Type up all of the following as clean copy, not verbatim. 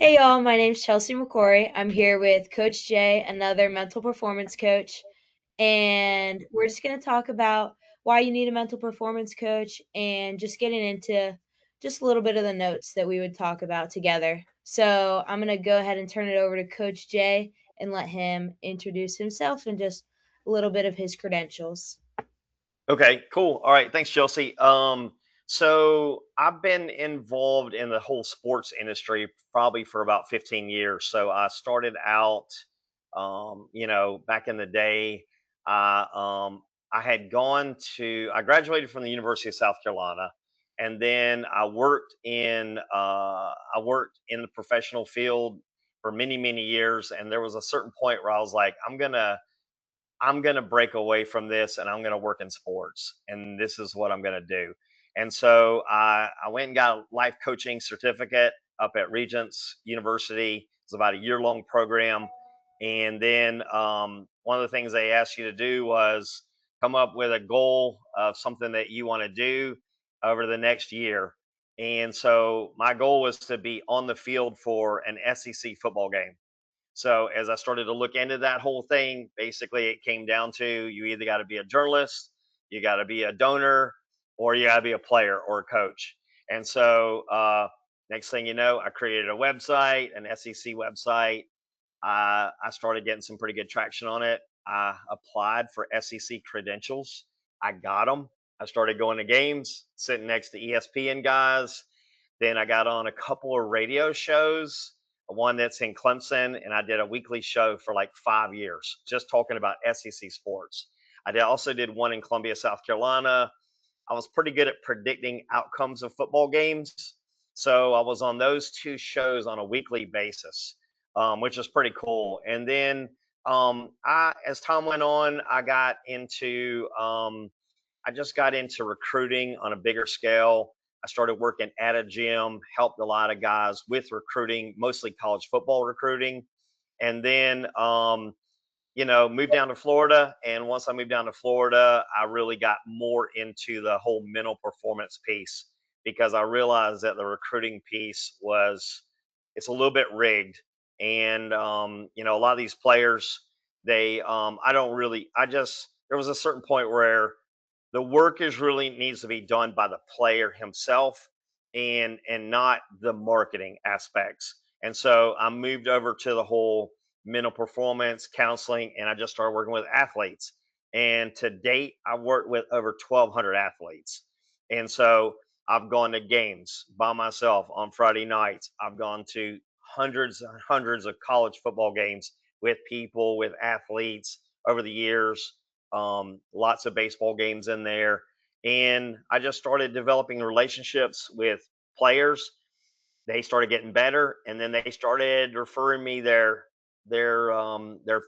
Hey y'all, my name's Chelsea McQuarrie. I'm here with Coach J, another mental performance coach, and we're just going to talk about why you need a mental performance coach and just getting into just a little bit of the notes that we would talk about together. So I'm going to go ahead and turn it over to Coach J and let him introduce himself and just a little bit of his credentials. Okay, cool. All right, thanks, Chelsea. So I've been involved in the whole sports industry probably for about 15 years. So I started out, back in the day. I I had I graduated from the University of South Carolina, and then I worked in the professional field for many years. And there was a certain point where I was like, I'm gonna break away from this and I'm gonna work in sports, and this is what I'm gonna do. And so I went and got a life coaching certificate up at Regents University. It's about a year-long program, and then one of the things they asked you to do was come up with a goal of something that you want to do over the next year. And so my goal was to be on the field for an SEC football game. So as I started to look into that whole thing, basically it came down to you either got to be a journalist, you got to be a donor, or you got to be a player or a coach. And so next thing you know, I created a website, an SEC website. I started getting some pretty good traction on it. I applied for SEC credentials. I got them. I started going to games, sitting next to ESPN guys. Then I got on a couple of radio shows, one that's in Clemson, and I did a weekly show for like 5 years, just talking about SEC sports. Also did one in Columbia, South Carolina. I was pretty good at predicting outcomes of football games. So I was on those two shows on a weekly basis, which was pretty cool. And then as time went on, I just got into recruiting on a bigger scale. I started working at a gym, helped a lot of guys with recruiting, mostly college football recruiting. And then, moved down to Florida. And once I moved down to Florida, I really got more into the whole mental performance piece because I realized that the recruiting piece it's a little bit rigged. And, a lot of these players, I don't really, I just, there was a certain point where the work is really needs to be done by the player himself and not the marketing aspects. And so I moved over to the whole mental performance counseling, and I just started working with athletes. And to date, I've worked with over 1,200 athletes. And so I've gone to games by myself on Friday nights. I've gone to hundreds and hundreds of college football games with people, with athletes over the years. Lots of baseball games in there. And I just started developing relationships with players. They started getting better, and then they started referring me their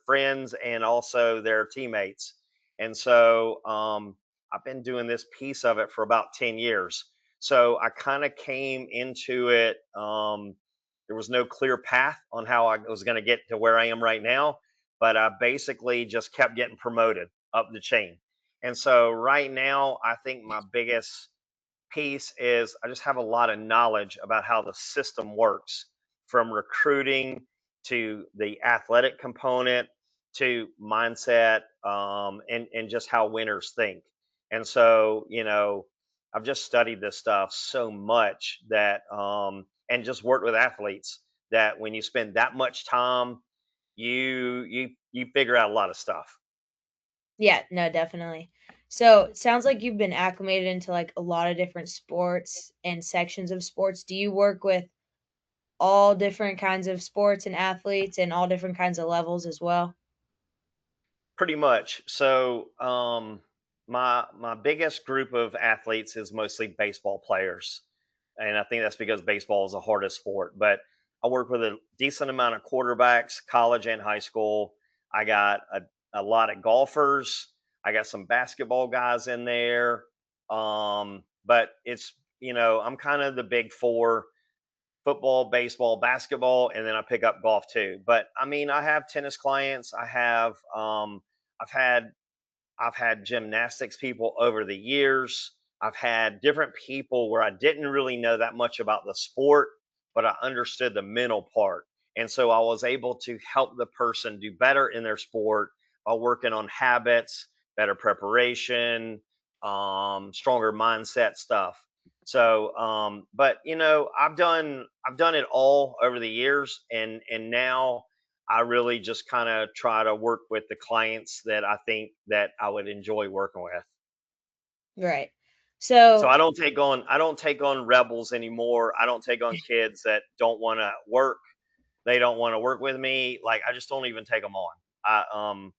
friends and also their teammates. And so I've been doing this piece of it for about 10 years. So I kind of came into it. There was no clear path on how I was going to get to where I am right now, but I basically just kept getting promoted up the chain. And so right now, I think my biggest piece is I just have a lot of knowledge about how the system works, from recruiting to the athletic component to mindset, and just how winners think. And so, I've just studied this stuff so much and just worked with athletes that when you spend that much time, you figure out a lot of stuff. Yeah, no, definitely. So it sounds like you've been acclimated into like a lot of different sports and sections of sports. Do you work with all different kinds of sports and athletes and all different kinds of levels as well? Pretty much. So, my biggest group of athletes is mostly baseball players, and I think that's because baseball is the hardest sport. But I work with a decent amount of quarterbacks, college and high school. I got a lot of golfers. I got some basketball guys in there. But I'm kind of the big four: football, baseball, basketball, and then I pick up golf too. But I mean, I have tennis clients. I've had I've had gymnastics people over the years. I've had different people where I didn't really know that much about the sport, but I understood the mental part. And so I was able to help the person do better in their sport by working on habits, better preparation, stronger mindset stuff. So, but I've done it all over the years, and now I really just kind of try to work with the clients that I think that I would enjoy working with. Right. So So I don't take on rebels anymore. I don't take on kids that don't want to work. They don't want to work with me. Like, I just don't even take them on.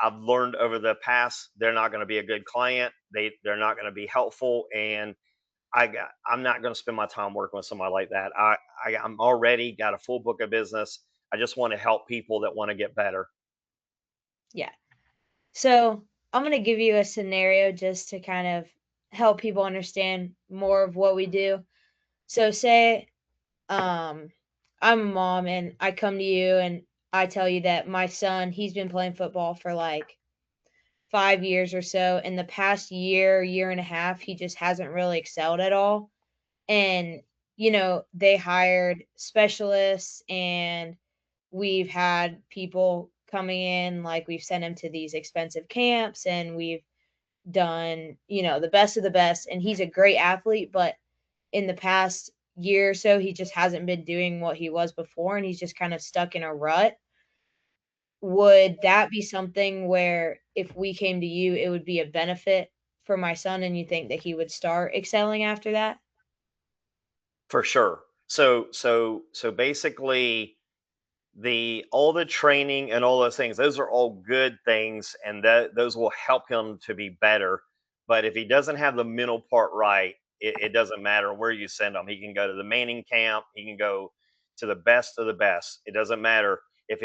I've learned over the past they're not going to be a good client. They're not going to be helpful, and I'm not going to spend my time working with somebody like that. I'm already got a full book of business. I just want to help people that want to get better. yeah. So I'm gonna give you a scenario just to kind of help people understand more of what we do. So say um I'm a mom and I come to you and I tell you that my son, he's been playing football for like 5 years or so. In the past year and a half, he just hasn't really excelled at all. And, they hired specialists and we've had people coming in, like we've sent him to these expensive camps and we've done, the best of the best. And he's a great athlete, but in the past year or so, he just hasn't been doing what he was before and he's just kind of stuck in a rut. Would that be something where if we came to you, it would be a benefit for my son and you think that he would start excelling after that? For sure. So basically, the all the training and all those things, those are all good things, and those will help him to be better. But if he doesn't have the mental part right, it doesn't matter where you send him. He can go to the Manning camp, he can go to the best of the best. It doesn't matter if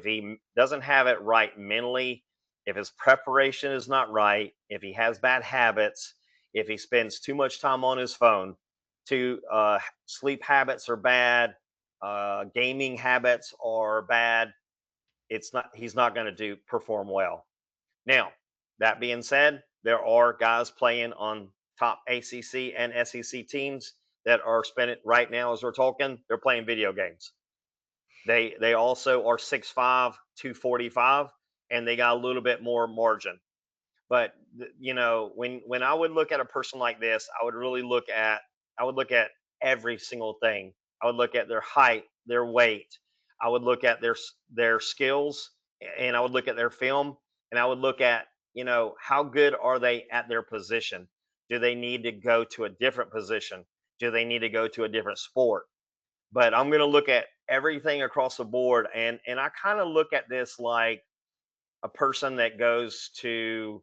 he doesn't have it right mentally, if his preparation is not right, if he has bad habits, if he spends too much time on his phone, to sleep habits are bad, gaming habits are bad. It's not. He's not going to do perform well. Now, that being said, there are guys playing on top ACC and SEC teams that are spending right now as we're talking. They're playing video games. They also are 6'5", 245, and they got a little bit more margin. But when I would look at a person like this, I would look at every single thing. I would look at their height, their weight. I would look at their skills, and I would look at their film, and I would look at how good are they at their position. Do they need to go to a different position? Do they need to go to a different sport? But I'm going to look at everything across the board, and I kind of look at this like a person that goes to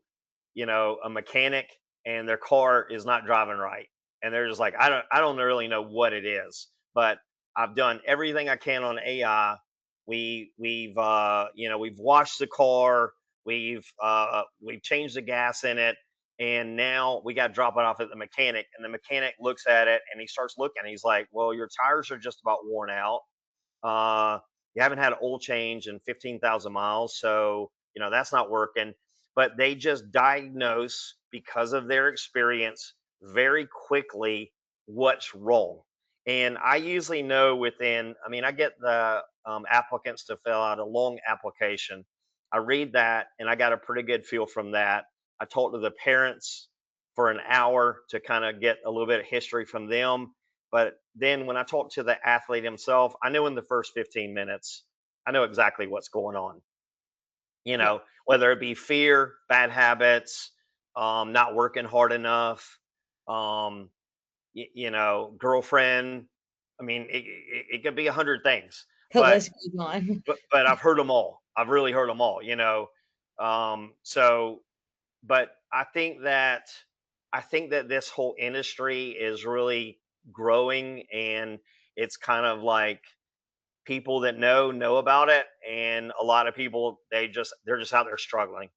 a mechanic and their car is not driving right. And they're just like, I don't really know what it is, but I've done everything I can on AI. We've washed the car, we've changed the gas in it, and now we got to drop it off at the mechanic. And the mechanic looks at it and he starts looking. He's like, well, your tires are just about worn out. Uh, you haven't had an oil change in 15,000 miles, so that's not working. But they just diagnose because of their experience very quickly what's wrong. And I usually know within. I mean, I get the applicants to fill out a long application. I read that, and I got a pretty good feel from that. I talk to the parents for an hour to kind of get a little bit of history from them, but then when I talk to the athlete himself, I know in the first 15 minutes, I know exactly what's going on. Yeah. Whether it be fear, bad habits, not working hard enough, um, girlfriend. I mean, it could be 100 things, The but list goes on. but I've heard them all. I've really heard them all. So but I think that this whole industry is really growing, and it's kind of like people that know about it, and a lot of people they're just out there struggling.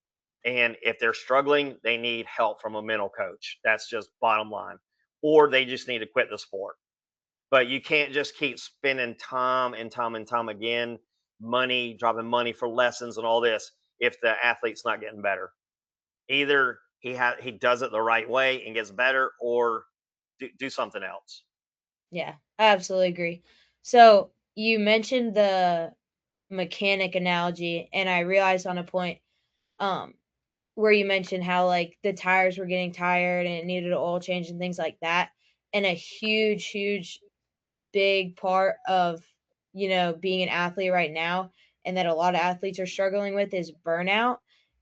And if they're struggling, they need help from a mental coach. That's just bottom line. Or they just need to quit the sport. But you can't just keep spending time and time and time again, money, dropping money for lessons and all this if the athlete's not getting better. Either he does it the right way and gets better, or do something else. Yeah, I absolutely agree. So you mentioned the mechanic analogy, and I realized on a point, um, where you mentioned how like the tires were getting tired and it needed an oil change and things like that. And a huge big part of, being an athlete right now and that a lot of athletes are struggling with is burnout.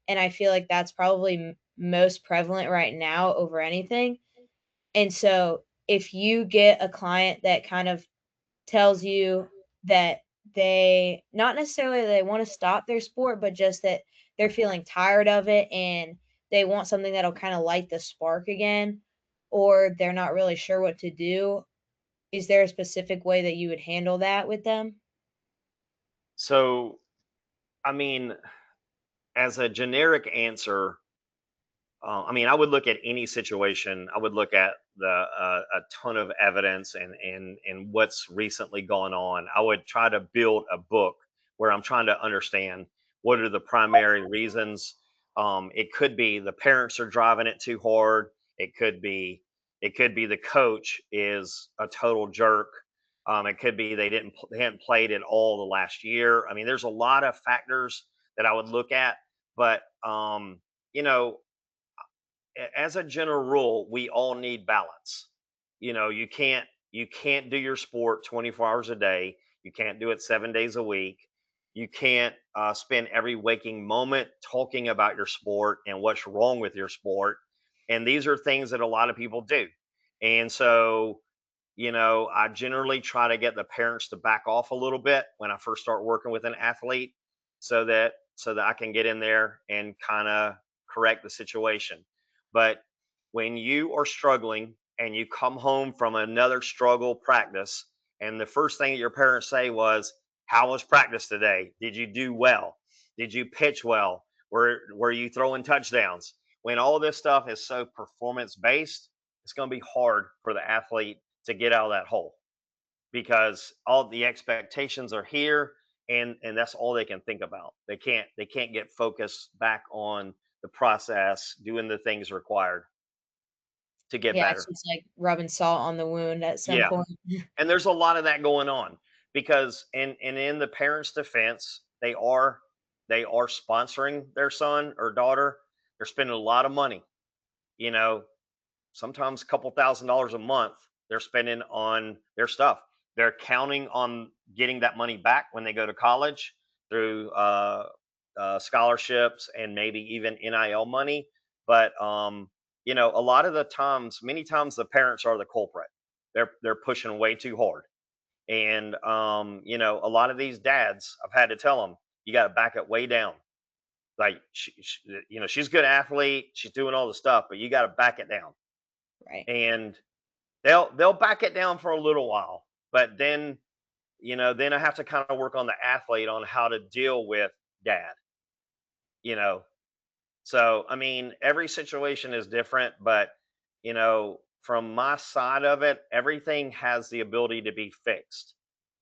And I feel like that's probably most prevalent right now over anything. And so if you get a client that kind of tells you that they not necessarily they want to stop their sport, but just that they're feeling tired of it and they want something that'll kind of light the spark again, or they're not really sure what to do, is there a specific way that you would handle that with them? So, I mean, as a generic answer, I mean, I would look at any situation. I would look at a ton of evidence and what's recently gone on. I would try to build a book where I'm trying to understand what are the primary reasons. It could be the parents are driving it too hard. It could be the coach is a total jerk. It could be they hadn't played at all the last year. I mean, there's a lot of factors that I would look at, but you know, as a general rule, we all need balance. You can't do your sport 24 hours a day. You can't do it 7 days a week. You can't spend every waking moment talking about your sport and what's wrong with your sport. And these are things that a lot of people do. And so, I generally try to get the parents to back off a little bit when I first start working with an athlete so that I can get in there and kind of correct the situation. But when you are struggling and you come home from another struggle practice, and the first thing that your parents say was, "How was practice today? Did you do well? Did you pitch well? Were you throwing touchdowns?" When all this stuff is so performance based, it's going to be hard for the athlete to get out of that hole because all the expectations are here, and that's all they can think about. They can't get focused back on the process, doing the things required to get Yeah, it's better. just like rubbing salt on the wound at some Yeah, point. and there's a lot of that going on because in the parents' defense, they are sponsoring their son or daughter. They're spending a lot of money, you know, sometimes a couple $1,000s a month they're spending on their stuff. They're counting on getting that money back when they go to college through scholarships and maybe even NIL money. But a lot of the times, many times, the parents are the culprit. They're pushing way too hard, and a lot of these dads, I've had to tell them, you got to back it way down. Like she's a good athlete, she's doing all the stuff, but you got to back it down. Right. And they'll back it down for a little while, but then I have to kind of work on the athlete on how to deal with dad, you know. So I mean, every situation is different, but from my side of it, everything has the ability to be fixed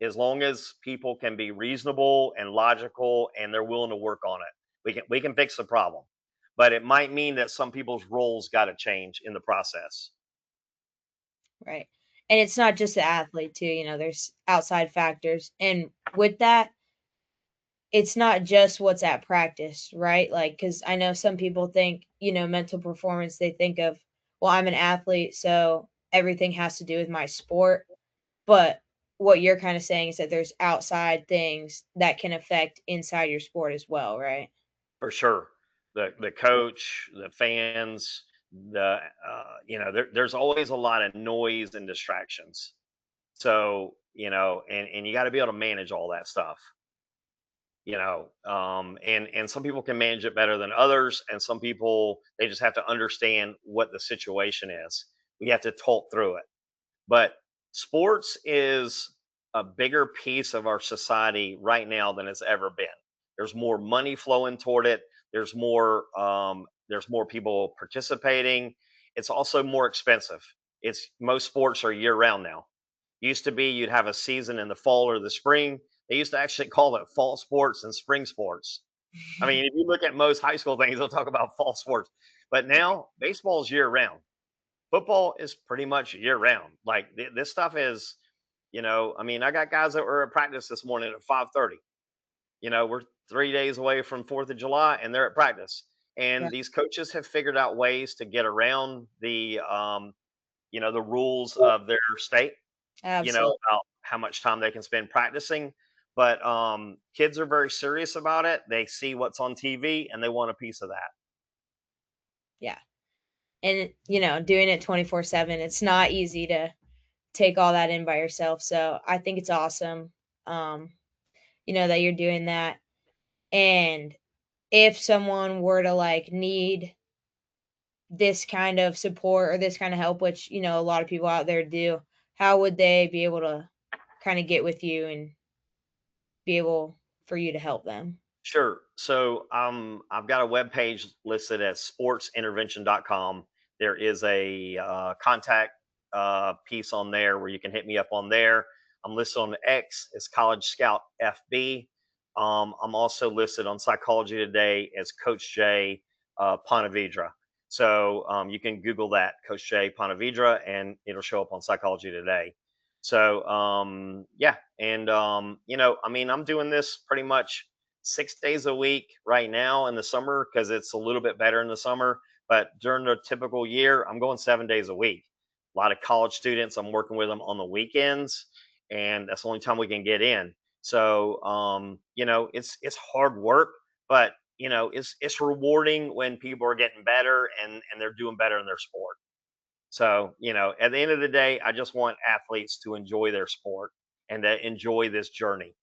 as long as people can be reasonable and logical and they're willing to work on it. We can fix the problem, but it might mean that some people's roles got to change in the process. Right. And it's not just the athlete too, there's outside factors. And with that, it's not just what's at practice, right? Like, cause I know some people think, mental performance, they think of, well, I'm an athlete, so everything has to do with my sport. But what you're kind of saying is that there's outside things that can affect inside your sport as well, right? For sure. The coach, the fans, there's always a lot of noise and distractions. So, and you got to be able to manage all that stuff. And some people can manage it better than others, and some people they just have to understand what the situation is. We have to talk through it. But sports is a bigger piece of our society right now than it's ever been. There's more money flowing toward it. There's more people participating. It's also more expensive. It's most sports are year round now. Used to be you'd have a season in the fall or the spring. They used to actually call it fall sports and spring sports. I mean, if you look at most high school things, they'll talk about fall sports. But now baseball is year round. Football is pretty much year round. Like this stuff is, I mean, I got guys that were at practice this morning at 5:30. We're 3 days away from 4th of July, and they're at practice. Yeah, And these coaches have figured out ways to get around the rules of their state. absolutely. About how much time they can spend practicing. But kids are very serious about it. They see what's on TV and they want a piece of that. Yeah. And, doing it 24/7, it's not easy to take all that in by yourself. So I think it's awesome, um, that you're doing that. And if someone were to like need this kind of support or this kind of help, which, a lot of people out there do, how would they be able to kind of get with you and be able for you to help them? Sure. So I've got a web page listed as sportsintervention.com. There is a contact piece on there where you can hit me up on there. I'm listed on X as College Scout FB. I'm also listed on Psychology Today as Coach J Pontevedra. So you can Google that, Coach J Pontevedra, and it'll show up on Psychology Today. So yeah, and I mean, I'm doing this pretty much 6 days a week right now in the summer because it's a little bit better in the summer. But during the typical year, I'm going 7 days a week. A lot of college students, I'm working with them on the weekends, and that's the only time we can get in. So, it's hard work, but it's rewarding when people are getting better and they're doing better in their sport. So, at the end of the day, I just want athletes to enjoy their sport and to enjoy this journey.